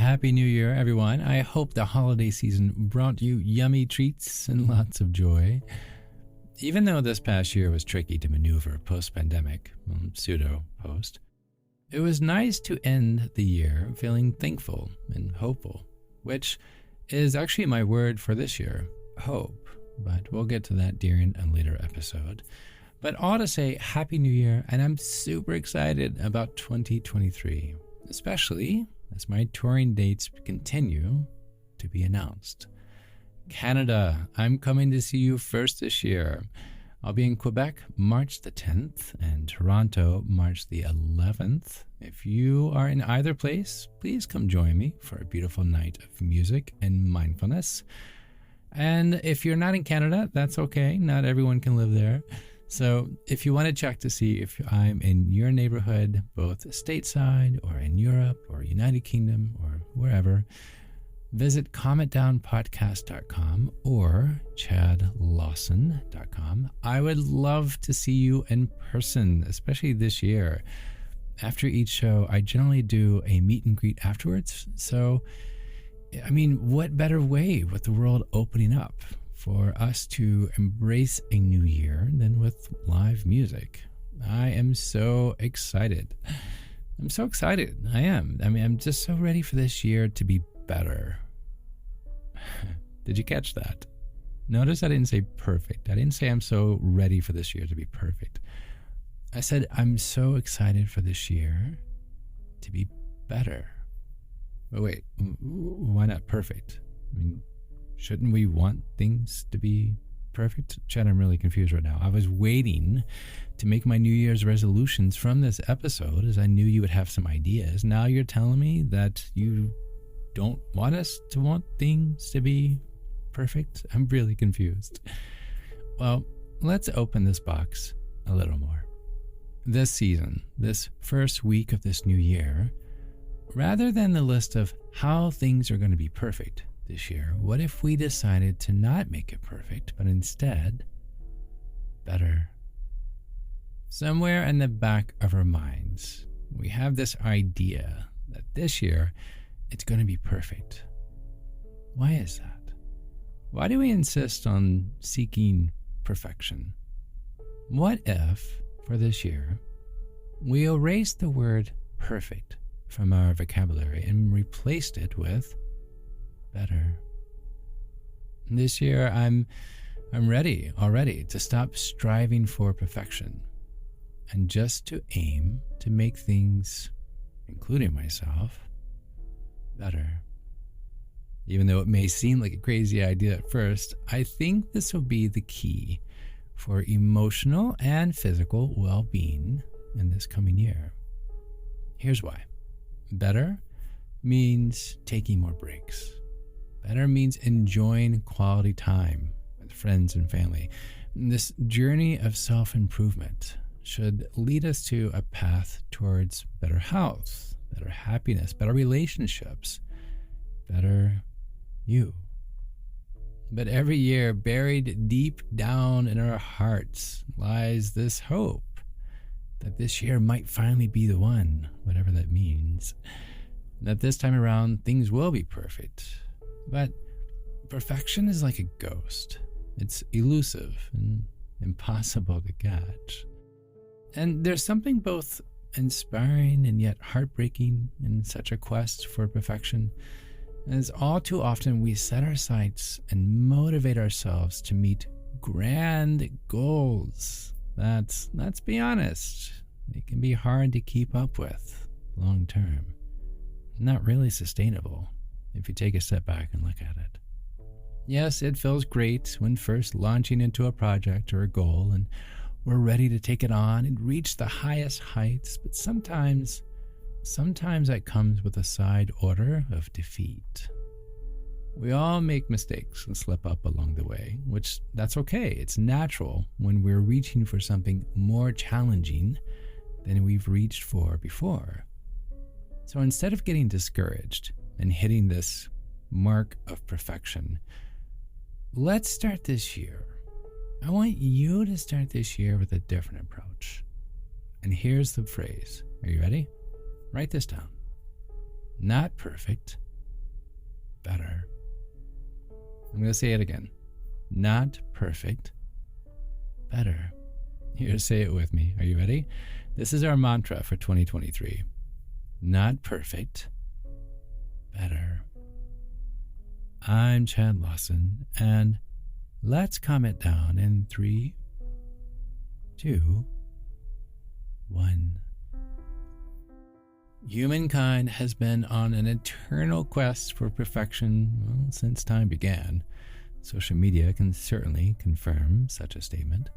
Happy New Year, everyone. I hope the holiday season brought you yummy treats and lots of joy. Even though this past year was tricky to maneuver post-pandemic, pseudo-post, it was nice to end the year feeling thankful and hopeful, which is actually my word for this year, hope. But we'll get to that during a later episode. But all to say, Happy New Year, and I'm super excited about 2023, especially as my touring dates continue to be announced. Canada, I'm coming to see you first this year. I'll be in Quebec March the 10th and Toronto March the 11th. If you are in either place, please come join me for a beautiful night of music and mindfulness. And if you're not in Canada, that's okay. Not everyone can live there. So if you want to check to see if I'm in your neighborhood, both stateside or in Europe or United Kingdom or wherever, visit cometdownpodcast.com or chadlawson.com. I would love to see you in person, especially this year. After each show, I generally do a meet and greet afterwards. So, what better way with the world opening up for us to embrace a new year than with live music? I am so excited. I'm so excited. I am. I'm just so ready for this year to be better. Did you catch that? Notice I didn't say perfect. I didn't say I'm so ready for this year to be perfect. I said I'm so excited for this year to be better. But wait, why not perfect? Shouldn't we want things to be perfect? Chad, I'm really confused right now. I was waiting to make my New Year's resolutions from this episode as I knew you would have some ideas. Now you're telling me that you don't want us to want things to be perfect? I'm really confused. Well, let's open this box a little more. This season, this first week of this new year, rather than the list of how things are going to be perfect this year, what if we decided to not make it perfect, but instead, better? Somewhere in the back of our minds, we have this idea that this year, it's going to be perfect. Why is that? Why do we insist on seeking perfection? What if, for this year, we erased the word perfect from our vocabulary and replaced it with better? This year, I'm ready already to stop striving for perfection and just to aim to make things, including myself, better. Even though it may seem like a crazy idea at first, I think this will be the key for emotional and physical well-being in this coming year. Here's why. Better means taking more breaks. Better means enjoying quality time with friends and family. This journey of self-improvement should lead us to a path towards better health, better happiness, better relationships, better you. But every year, buried deep down in our hearts, lies this hope that this year might finally be the one, whatever that means. That this time around, things will be perfect. But perfection is like a ghost. It's elusive and impossible to catch. And there's something both inspiring and yet heartbreaking in such a quest for perfection, as all too often we set our sights and motivate ourselves to meet grand goals that, let's be honest, they can be hard to keep up with long term. Not really sustainable if you take a step back and look at it. Yes, it feels great when first launching into a project or a goal and we're ready to take it on and reach the highest heights, but sometimes that comes with a side order of defeat. We all make mistakes and slip up along the way, which that's okay. It's natural when we're reaching for something more challenging than we've reached for before. So instead of getting discouraged and hitting this mark of perfection, let's start this year. I want you to start this year with a different approach. And here's the phrase. Are you ready? Write this down. Not perfect, better. I'm going to say it again. Not perfect, better. Here, say it with me. Are you ready? This is our mantra for 2023. Not perfect, better. I'm Chad Lawson, and let's calm it down in 3, 2, 1. Humankind has been on an eternal quest for perfection, since time began. Social media can certainly confirm such a statement.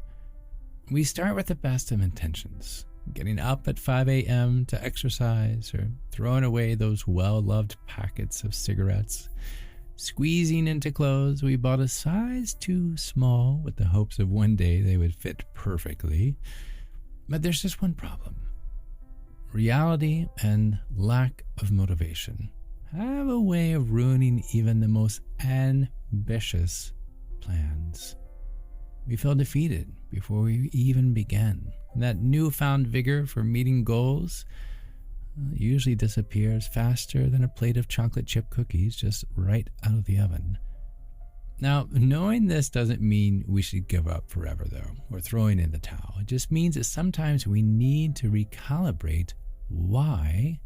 We start with the best of intentions, getting up at 5 a.m. to exercise, or throwing away those well-loved packets of cigarettes, squeezing into clothes we bought a size too small with the hopes of one day they would fit perfectly. But there's just one problem. Reality and lack of motivation have a way of ruining even the most ambitious plans. We feel defeated before we even begin. That newfound vigor for meeting goals usually disappears faster than a plate of chocolate chip cookies just right out of the oven. Now, knowing this doesn't mean we should give up forever, though, or throwing in the towel. It just means that sometimes we need to recalibrate why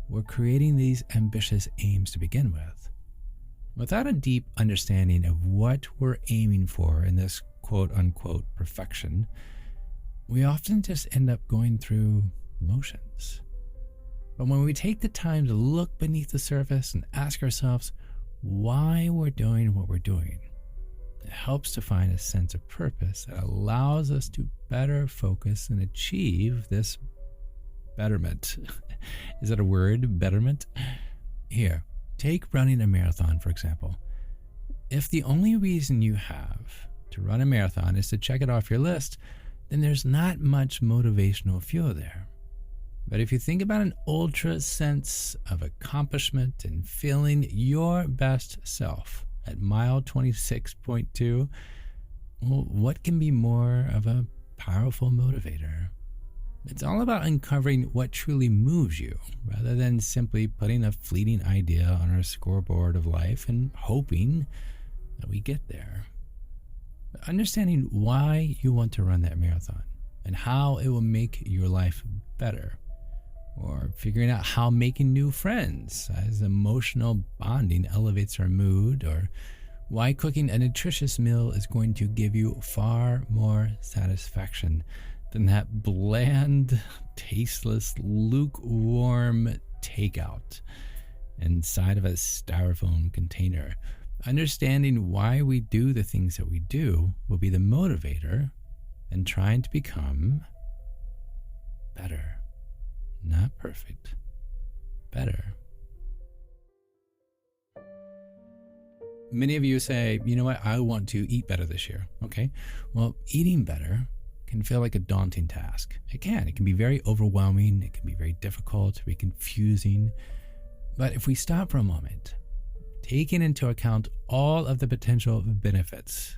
we're creating these ambitious aims to begin with. Without a deep understanding of what we're aiming for in this quote-unquote perfection, we often just end up going through motions. But when we take the time to look beneath the surface and ask ourselves why we're doing what we're doing, it helps to find a sense of purpose that allows us to better focus and achieve this betterment. Is that a word? Betterment? Here, take running a marathon, for example. If the only reason you have to run a marathon is to check it off your list, then there's not much motivational fuel there. But if you think about an ultra sense of accomplishment and feeling your best self at mile 26.2, well, what can be more of a powerful motivator? It's all about uncovering what truly moves you, rather than simply putting a fleeting idea on our scoreboard of life and hoping that we get there. Understanding why you want to run that marathon and how it will make your life better, or figuring out how making new friends as emotional bonding elevates our mood, or why cooking a nutritious meal is going to give you far more satisfaction than that bland, tasteless, lukewarm takeout inside of a styrofoam container. Understanding why we do the things that we do will be the motivator in trying to become better. Not perfect, better. Many of you say, you know what, I want to eat better this year. Okay, well, eating better can feel like a daunting task. It can be very overwhelming. It can be very difficult, very confusing. But if we stop for a moment, taking into account all of the potential benefits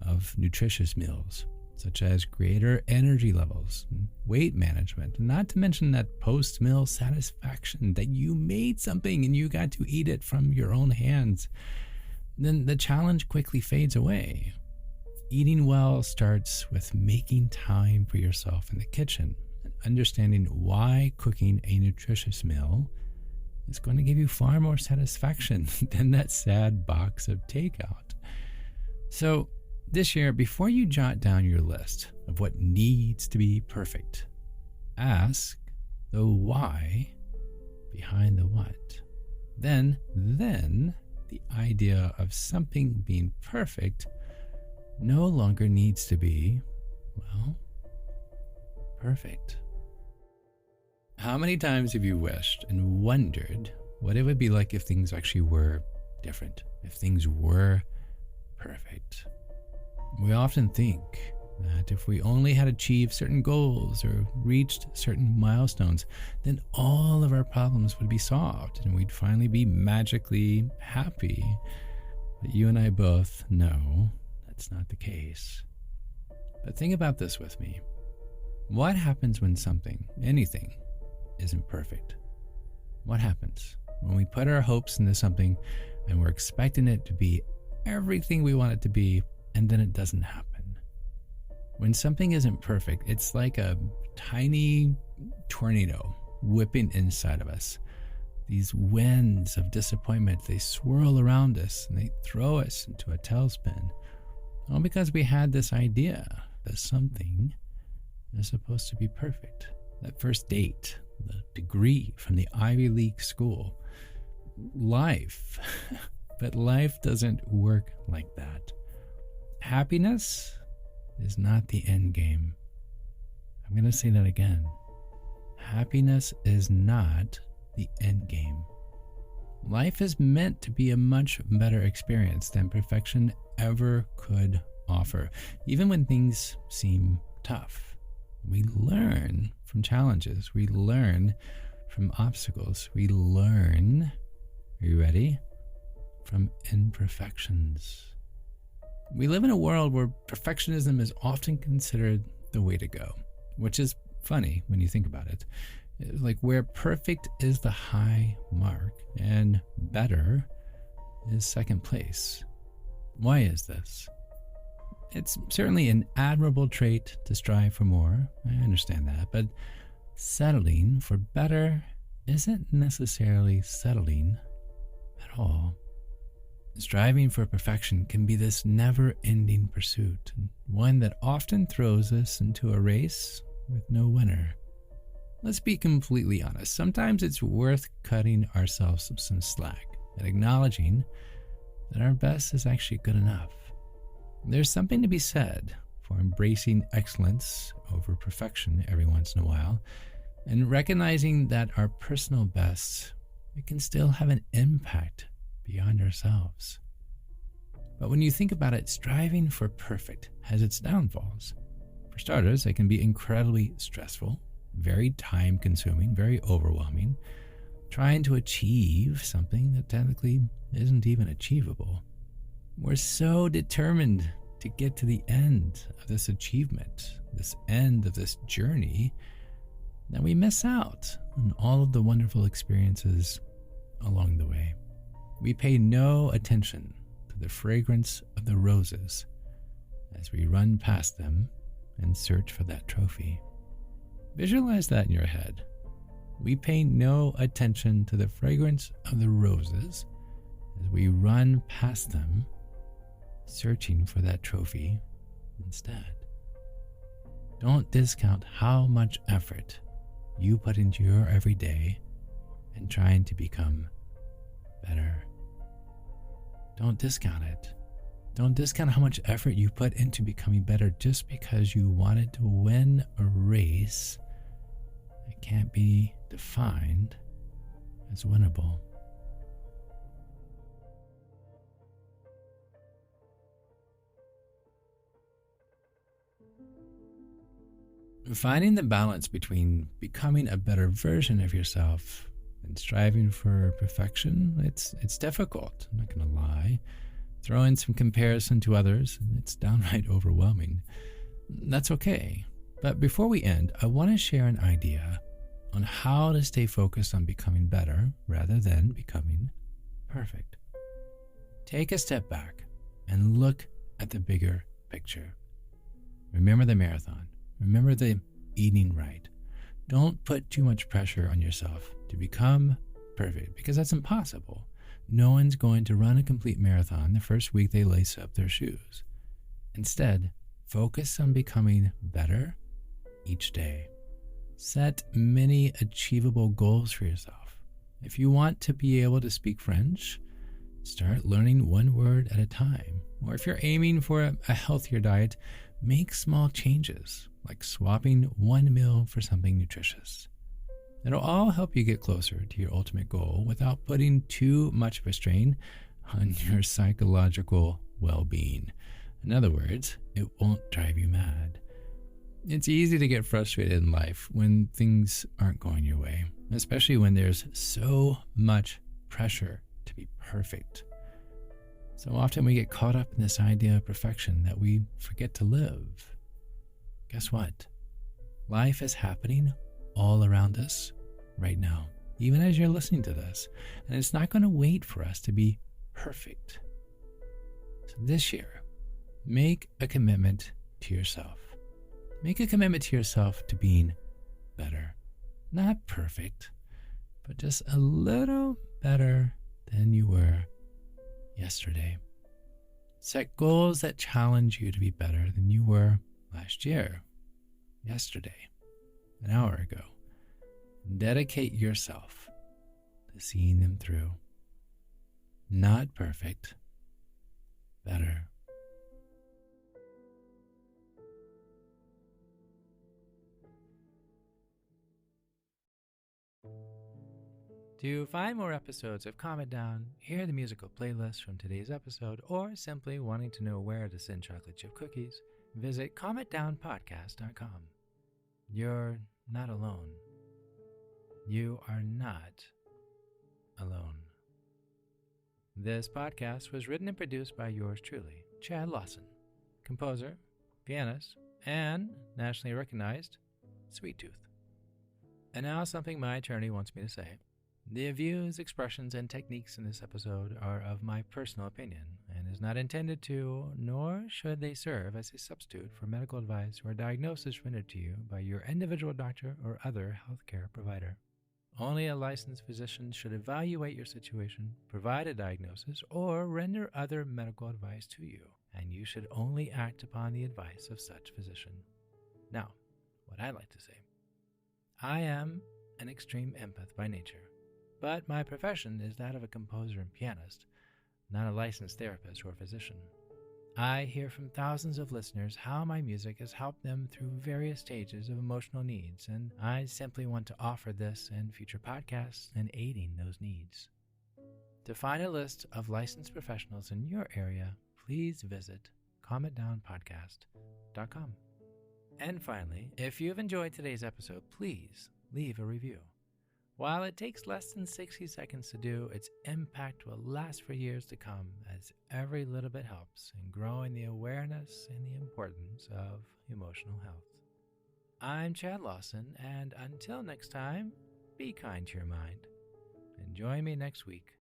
of nutritious meals, such as greater energy levels, weight management, not to mention that post-meal satisfaction that you made something and you got to eat it from your own hands, then the challenge quickly fades away. Eating well starts with making time for yourself in the kitchen and understanding why cooking a nutritious meal is going to give you far more satisfaction than that sad box of takeout. So this year, before you jot down your list of what needs to be perfect, ask the why behind the what. Then the idea of something being perfect no longer needs to be, well, perfect. How many times have you wished and wondered what it would be like if things actually were different, if things were perfect? We often think that if we only had achieved certain goals or reached certain milestones, then all of our problems would be solved and we'd finally be magically happy. But you and I both know that's not the case. But think about this with me. What happens when something, anything, isn't perfect? What happens when we put our hopes into something and we're expecting it to be everything we want it to be, and then it doesn't happen. When something isn't perfect, it's like a tiny tornado whipping inside of us. These winds of disappointment, they swirl around us and they throw us into a tailspin. All because we had this idea that something is supposed to be perfect. That first date, the degree from the Ivy League school, life. But life doesn't work like that. Happiness is not the end game. I'm going to say that again. Happiness is not the end game. Life is meant to be a much better experience than perfection ever could offer. Even when things seem tough, we learn from challenges. We learn from obstacles. We learn, are you ready? From imperfections. We live in a world where perfectionism is often considered the way to go, which is funny when you think about it. Like where perfect is the high mark and better is second place. Why is this? It's certainly an admirable trait to strive for more. I understand that, but settling for better isn't necessarily settling at all. Striving for perfection can be this never-ending pursuit, one that often throws us into a race with no winner. Let's be completely honest. Sometimes it's worth cutting ourselves some slack and acknowledging that our best is actually good enough. There's something to be said for embracing excellence over perfection every once in a while and recognizing that our personal best, it can still have an impact beyond ourselves. But when you think about it, striving for perfect has its downfalls. For starters, it can be incredibly stressful, very time-consuming, very overwhelming, trying to achieve something that technically isn't even achievable. We're so determined to get to the end of this achievement, this end of this journey, that we miss out on all of the wonderful experiences along the way. We pay no attention to the fragrance of the roses as we run past them and search for that trophy. Visualize that in your head. We pay no attention to the fragrance of the roses as we run past them, searching for that trophy instead. Don't discount how much effort you put into your everyday and trying to become better. Don't discount it. Don't discount how much effort you put into becoming better just because you wanted to win a race that can't be defined as winnable. Finding the balance between becoming a better version of yourself and striving for perfection, it's difficult, I'm not going to lie. Throw in some comparison to others, and it's downright overwhelming. That's okay. But before we end, I want to share an idea on how to stay focused on becoming better rather than becoming perfect. Take a step back and look at the bigger picture. Remember the marathon. Remember the eating right. Don't put too much pressure on yourself to become perfect because that's impossible. No one's going to run a complete marathon the first week they lace up their shoes. Instead, focus on becoming better each day. Set many achievable goals for yourself. If you want to be able to speak French, start learning one word at a time. Or if you're aiming for a healthier diet, make small changes, like swapping one meal for something nutritious. It'll all help you get closer to your ultimate goal without putting too much of a strain on your psychological well-being. In other words, it won't drive you mad. It's easy to get frustrated in life when things aren't going your way, especially when there's so much pressure to be perfect. So often we get caught up in this idea of perfection that we forget to live. Guess what? Life is happening all around us right now, even as you're listening to this. And it's not going to wait for us to be perfect. So this year, make a commitment to yourself. Make a commitment to yourself to being better. Not perfect, but just a little better than you were yesterday. Set goals that challenge you to be better than you were last year, yesterday, an hour ago. Dedicate yourself to seeing them through. Not perfect, better. To find more episodes of Calm It Down, hear the musical playlist from today's episode, or simply wanting to know where to send chocolate chip cookies, visit calmitdownpodcast.com. You're not alone. You are not alone. This podcast was written and produced by yours truly, Chad Lawson, composer, pianist, and nationally recognized Sweet Tooth. And now something my attorney wants me to say. The views, expressions, and techniques in this episode are of my personal opinion and is not intended to, nor should they serve as a substitute for medical advice or diagnosis rendered to you by your individual doctor or other healthcare provider. Only a licensed physician should evaluate your situation, provide a diagnosis, or render other medical advice to you, and you should only act upon the advice of such physician. Now, what I'd like to say. I am an extreme empath by nature. But my profession is that of a composer and pianist, not a licensed therapist or physician. I hear from thousands of listeners how my music has helped them through various stages of emotional needs, and I simply want to offer this and future podcasts in aiding those needs. To find a list of licensed professionals in your area, please visit calmitdownpodcast.com. And finally, if you've enjoyed today's episode, please leave a review. While it takes less than 60 seconds to do, its impact will last for years to come, as every little bit helps in growing the awareness and the importance of emotional health. I'm Chad Lawson, and until next time, be kind to your mind. And join me next week